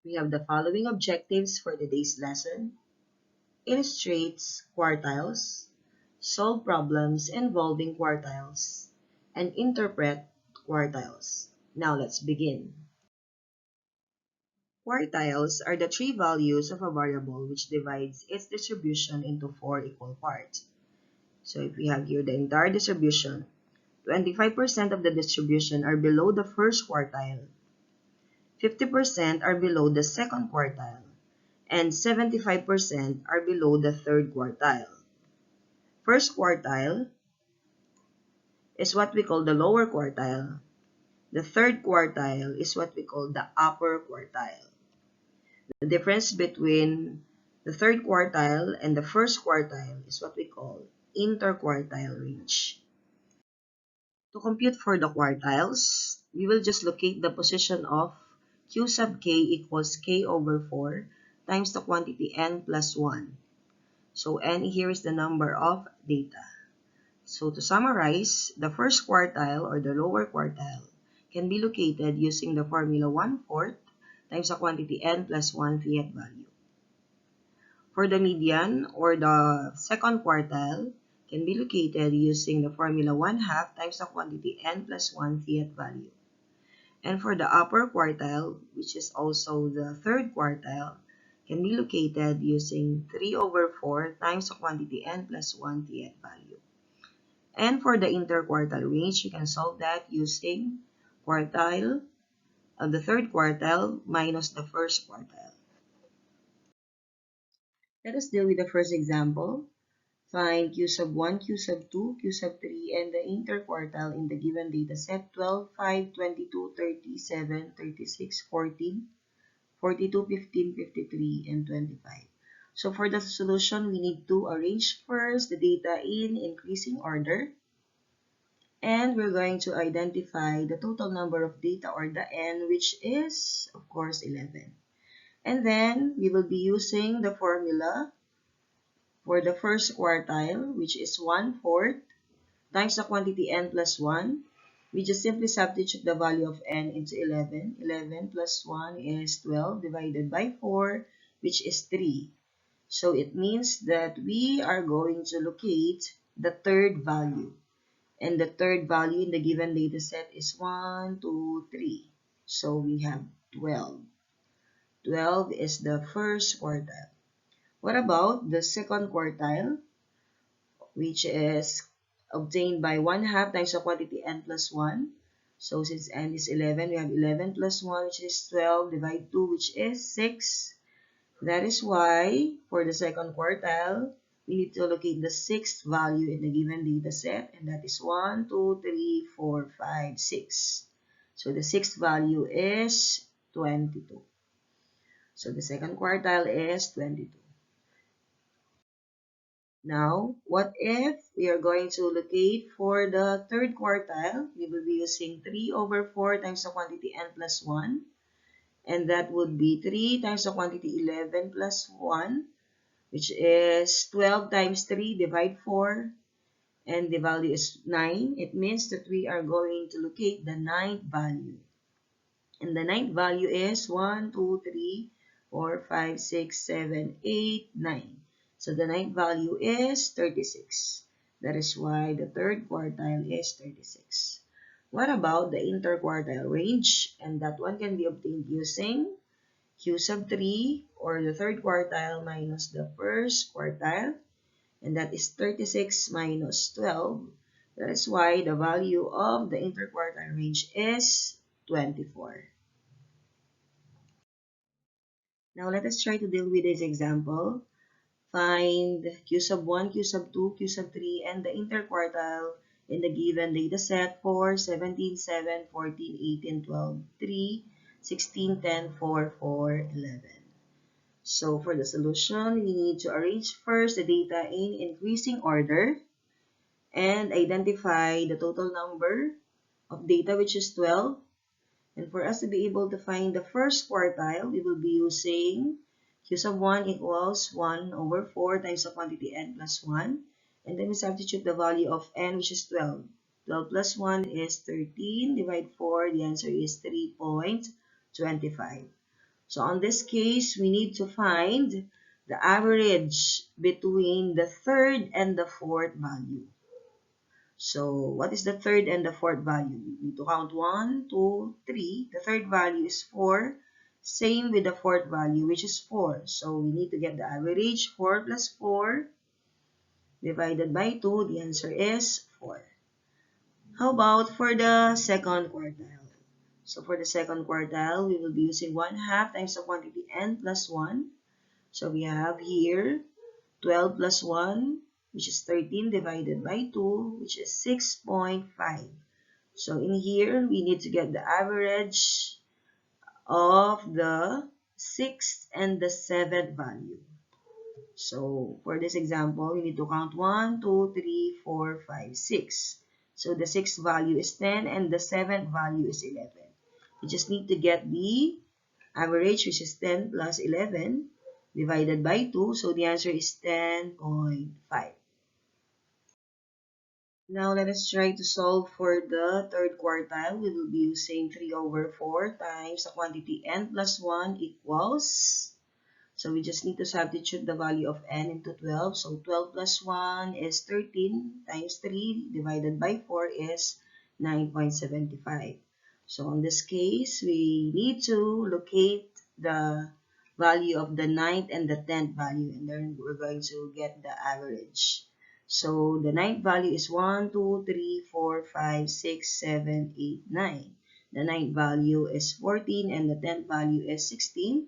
We have the following objectives for today's lesson: illustrates quartiles, solve problems involving quartiles, and interpret quartiles. Now let's begin. Quartiles are the three values of a variable which divides its distribution into four equal parts. So if we have here the entire distribution, 25% of the distribution are below the first quartile, 50% are below the second quartile, and 75% are below the third quartile. First quartile is what we call the lower quartile. The third quartile is what we call the upper quartile. The difference between the third quartile and the first quartile is what we call interquartile range. To compute for the quartiles, we will just locate the position of q sub k equals k over 4 times the quantity n plus 1. So n here is the number of data. So to summarize, the first quartile or the lower quartile can be located using the formula 1/4 times the quantity n plus 1 fiat value. For the median or the second quartile can be located using the formula 1/2 times the quantity n plus 1 fiat value. And for the upper quartile, which is also the third quartile, can be located using 3/4 times the quantity n plus 1 fiat value. And for the interquartile range, you can solve that using quartile of the third quartile minus the first quartile. Let us deal with the first example. Find q sub 1, q sub 2, q sub 3, and the interquartile in the given data set 12, 5, 22, 37, 36, 14, 42, 15, 53, and 25. So for the solution, we need to arrange first the data in increasing order. And we're going to identify the total number of data, or the n, which is, of course, 11. And then we will be using the formula for the first quartile, which is 1/4 times the quantity n plus 1. We just simply substitute the value of n into 11. 11 plus 1 is 12 divided by 4, which is 3. So it means that we are going to locate the third value. And the third value in the given data set is 1, 2, 3. So we have 12. 12 is the first quartile. What about the second quartile, which is obtained by 1/2 times the quantity n plus 1. So since n is 11, we have 11 plus 1, which is 12, divide 2, which is 6. That is why for the second quartile, we need to locate the sixth value in the given data set, and that is 1, 2, 3, 4, 5, 6. So the sixth value is 22. So the second quartile is 22. Now, what if we are going to locate for the third quartile? We will be using 3/4 times the quantity n plus 1. And that would be 3 times the quantity 11 plus 1, which is 12 times 3, divide 4. And the value is 9. It means that we are going to locate the ninth value. And the ninth value is 1, 2, 3, 4, 5, 6, 7, 8, 9. So the ninth value is 36. That is why the third quartile is 36. What about the interquartile range? And that one can be obtained using q sub 3, or the third quartile minus the first quartile. And that is 36 minus 12. That is why the value of the interquartile range is 24. Now let us try to deal with this example. Find q sub 1, q sub 2, q sub 3, and the interquartile in the given data set 4, 17, 7, 14, 18, 12, 3, 16, 10, 4, 4, 11. So for the solution, we need to arrange first the data in increasing order and identify the total number of data, which is 12. And for us to be able to find the first quartile, we will be using q sub 1 equals 1/4 times the quantity n plus 1. And then we substitute the value of n, which is 12. 12 plus 1 is 13. Divide 4, the answer is 3.25. So on this case, we need to find the average between the third and the fourth value. So what is the third and the fourth value? We need to count 1, 2, 3. The third value is 4. Same with the fourth value, which is 4. So we need to get the average. 4 plus 4 divided by 2. The answer is 4. How about for the second quartile? So for the second quartile, we will be using 1/2 times the quantity n plus 1. So we have here 12 plus 1, which is 13 divided by 2, which is 6.5. So in here, we need to get the average of the 6th and the 7th value. So for this example, we need to count 1, 2, 3, 4, 5, 6. So the 6th value is 10 and the 7th value is 11. We just need to get the average, which is 10 plus 11 divided by 2. So the answer is 10.5. Now let us try to solve for the third quartile. We will be using 3 over 4 times the quantity n plus 1 equals. So we just need to substitute the value of n into 12. So 12 plus 1 is 13 times 3 divided by 4 is 9.75. So in this case, we need to locate the value of the ninth and the 10th value, and then we're going to get the average. So the ninth value is 1, 2, 3, 4, 5, 6, 7, 8, 9. The ninth value is 14 and the 10th value is 16.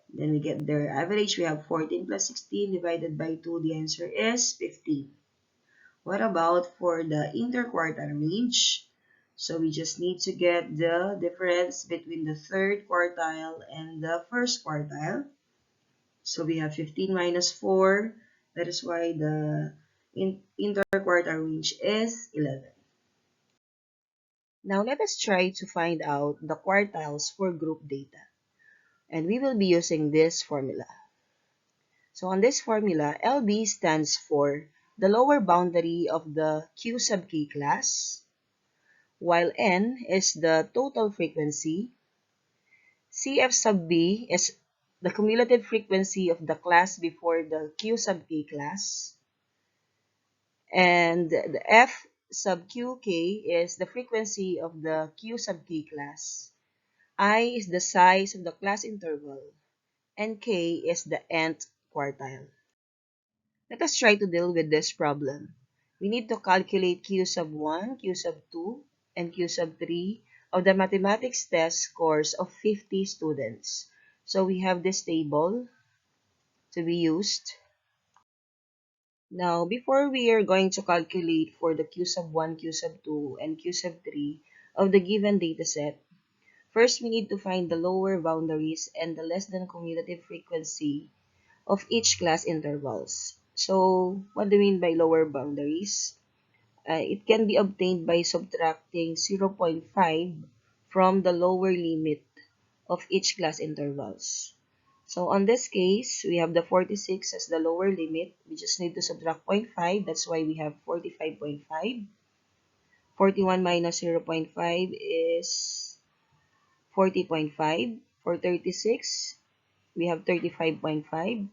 Then we get their average. We have 14 plus 16 divided by 2. The answer is 15. What about for the interquartile range? So we just need to get the difference between the third quartile and the first quartile. So we have 15 minus 4. That is why the interquartile range is 11. Now let us try to find out the quartiles for group data. And we will be using this formula. So on this formula, LB stands for the lower boundary of the Q sub k class, while N is the total frequency. CF sub B is the cumulative frequency of the class before the Q sub k class. And the F sub QK is the frequency of the Q sub k class. I is the size of the class interval. And K is the nth quartile. Let us try to deal with this problem. We need to calculate Q sub 1, Q sub 2, and Q sub 3 of the mathematics test scores of 50 students. So we have this table to be used. Now, before we are going to calculate for the Q sub 1, Q sub 2, and Q sub 3 of the given dataset, first we need to find the lower boundaries and the less than cumulative frequency of each class intervals. So, what do we mean by lower boundaries? It can be obtained by subtracting 0.5 from the lower limit of each class intervals. So, on this case, we have the 46 as the lower limit. We just need to subtract 0.5. That's why we have 45.5. 41 minus 0.5 is 40.5. For 36, we have 35.5.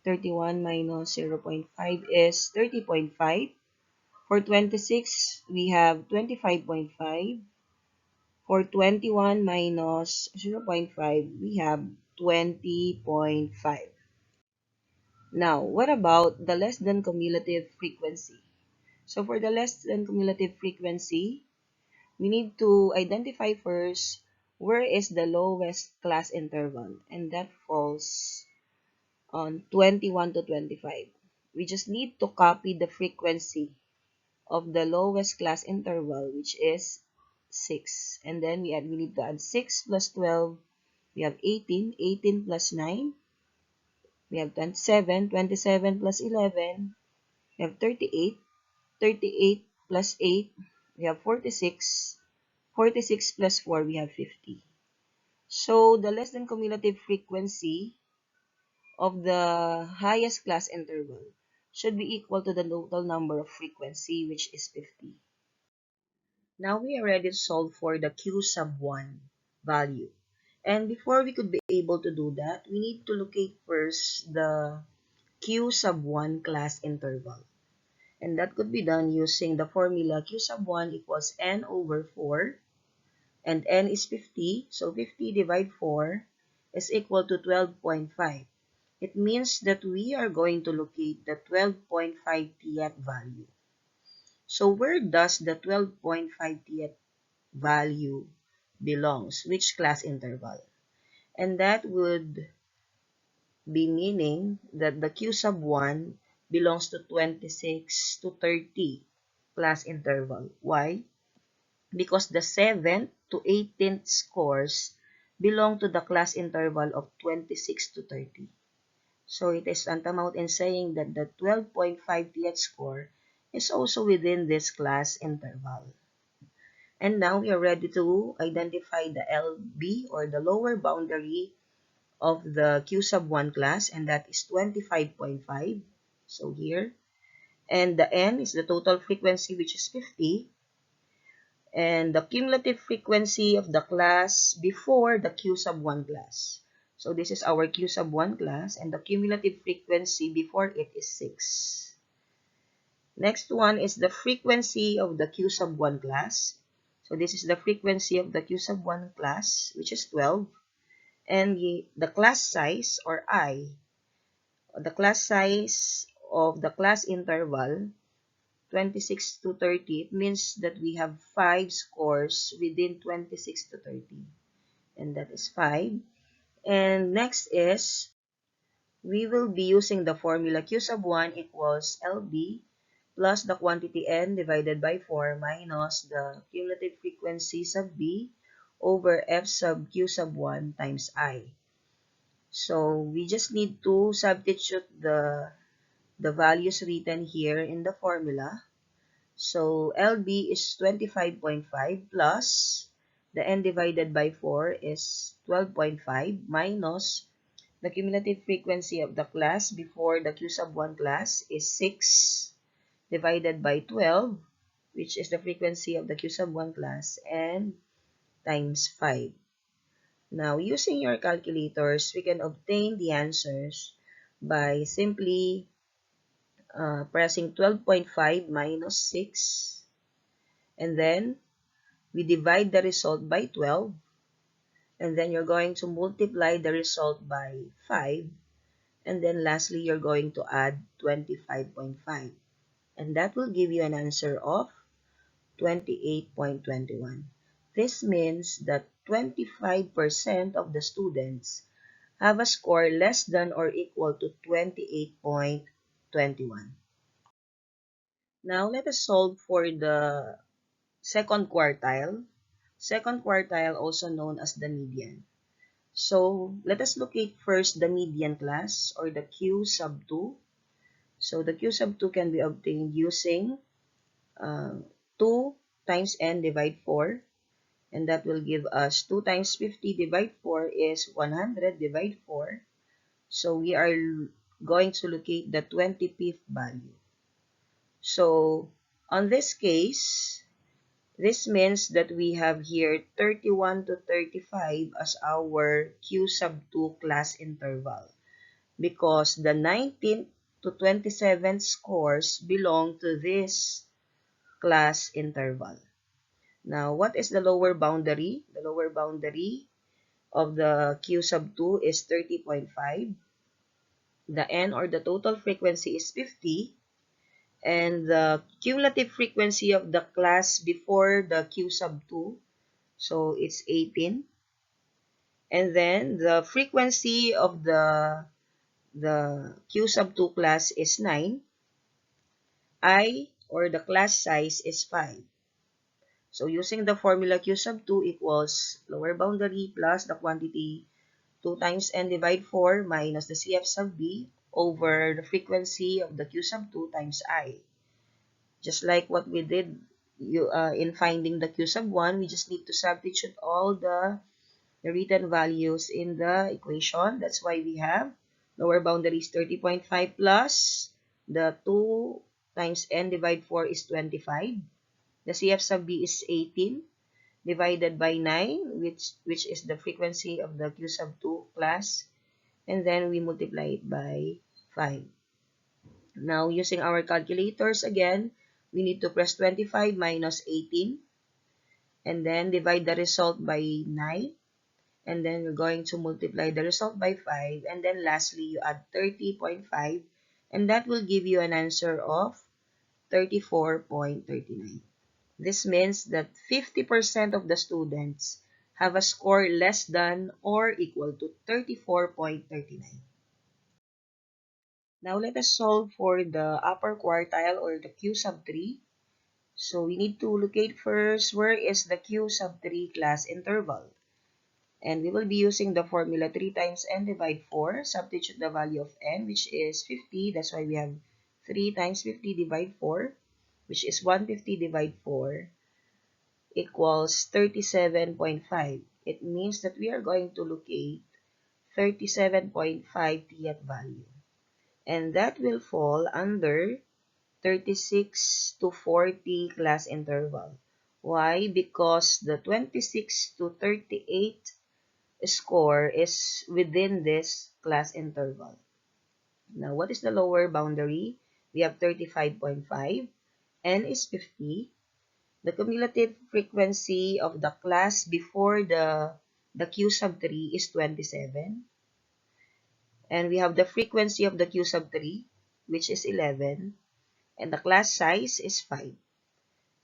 31 minus 0.5 is 30.5. For 26, we have 25.5. For 21 minus 0.5, we have 20.5. Now, what about the less than cumulative frequency? So for the less than cumulative frequency, we need to identify first where is the lowest class interval, and that falls on 21 to 25. We just need to copy the frequency of the lowest class interval, which is 6. And then we need to add 6 plus 12. We have 18. 18 plus 9. We have 27. 27 plus 11. We have 38. 38 plus 8. We have 46. 46 plus 4. We have 50. So the less than cumulative frequency of the highest class interval should be equal to the total number of frequency, which is 50. Now we are ready to solve for the Q sub 1 value. And before we could be able to do that, we need to locate first the Q sub 1 class interval. And that could be done using the formula Q sub 1 equals n over 4, and n is 50, so 50 divided 4 is equal to 12.5. It means that we are going to locate the 12.5th value. So where does the 12.5th value belongs? Which class interval? And that would be meaning that the Q sub 1 belongs to 26 to 30 class interval. Why? Because the 7th to 18th scores belong to the class interval of 26 to 30. So it is tantamount in saying that the 12.5th score is also within this class interval. And now we are ready to identify the LB, or the lower boundary of the Q sub 1 class, and that is 25.5. So here. And the N is the total frequency, which is 50. And the cumulative frequency of the class before the Q sub 1 class. So this is our Q sub 1 class, and the cumulative frequency before it is 6. Next one is the frequency of the Q sub 1 class. So this is the frequency of the Q sub 1 class, which is 12. And the class size, or I, the class size of the class interval, 26 to 30, it means that we have 5 scores within 26 to 30. And that is 5. And next is, we will be using the formula Q sub 1 equals LB plus the quantity N divided by 4 minus the cumulative frequency sub B over F sub Q sub 1 times I. So we just need to substitute the values written here in the formula. So LB is 25.5 plus the N divided by 4 is 12.5 minus the cumulative frequency of the class before the Q sub 1 class is 6 divided by 12, which is the frequency of the Q sub 1 class, and times 5. Now, using your calculators, we can obtain the answers by simply pressing 12.5 minus 6, and then we divide the result by 12, and then you're going to multiply the result by 5, and then lastly, you're going to add 25.5. And that will give you an answer of 28.21. This means that 25% of the students have a score less than or equal to 28.21. Now, let us solve for the second quartile. Second quartile, also known as the median. So, let us locate first the median class, or the Q sub 2. So, the Q sub 2 can be obtained using 2 times n divide 4. And that will give us 2 times 50 divide 4 is 100 divide 4. So, we are going to locate the 25th value. So, on this case, this means that we have here 31 to 35 as our Q sub 2 class interval, because the 19th to 27th scores belong to this class interval. Now, what is the lower boundary? The lower boundary of the Q sub 2 is 30.5. The N, or the total frequency, is 50. And the cumulative frequency of the class before the Q sub 2, so it's 18. And then the frequency of the Q sub 2 class is 9. I, or the class size, is 5. So using the formula Q sub 2 equals lower boundary plus the quantity 2 times n divide 4 minus the CF sub B over the frequency of the Q sub 2 times I. Just like what we did in finding the Q sub 1, we just need to substitute all the written values in the equation. That's why we have lower boundary is 30.5 plus the 2 times n divide 4 is 25. The CF sub B is 18. divided by 9, which is the frequency of the Q sub 2 class, and then we multiply it by 5. Now, using our calculators again, we need to press 25 minus 18, and then divide the result by 9, and then you're going to multiply the result by 5, and then lastly, you add 30.5, and that will give you an answer of 34.39. This means that 50% of the students have a score less than or equal to 34.39. Now let us solve for the upper quartile or the Q sub 3. So we need to locate first where is the Q sub 3 class interval. And we will be using the formula 3 times n divide 4, substitute the value of n, which is 50. That's why we have 3 times 50 divide 4, which is 150 divide 4, equals 37.5. It means that we are going to locate 37.5 Tth value. And that will fall under 36 to 40 class interval. Why? Because the 26 to 38 score is within this class interval. Now, what is the lower boundary? We have 35.5. N is 50. The cumulative frequency of the class before the Q sub 3 is 27. And we have the frequency of the Q sub 3, which is 11. And the class size is 5.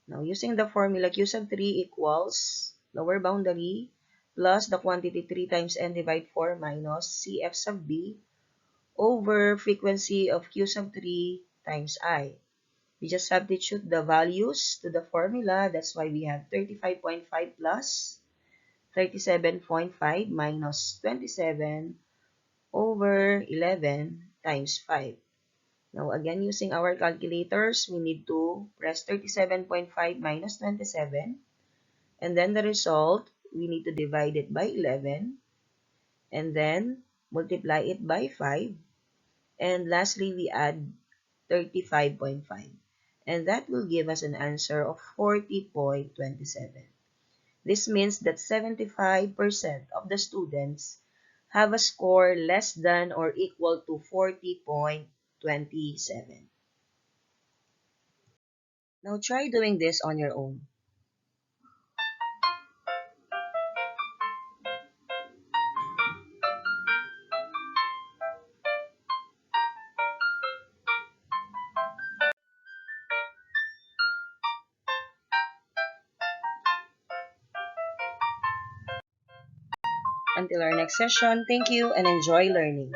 Now, using the formula, Q sub 3 equals lower boundary plus the quantity 3 times n divide 4 minus Cf sub b over frequency of Q sub 3 times I. We just substitute the values to the formula. That's why we have 35.5 plus 37.5 minus 27 over 11 times 5. Now, again, using our calculators, we need to press 37.5 minus 27. And then the result, we need to divide it by 11. And then multiply it by 5. And lastly, we add 35.5. And that will give us an answer of 40.27. This means that 75% of the students have a score less than or equal to 40.27. Now try doing this on your own. Until our next session, thank you and enjoy learning.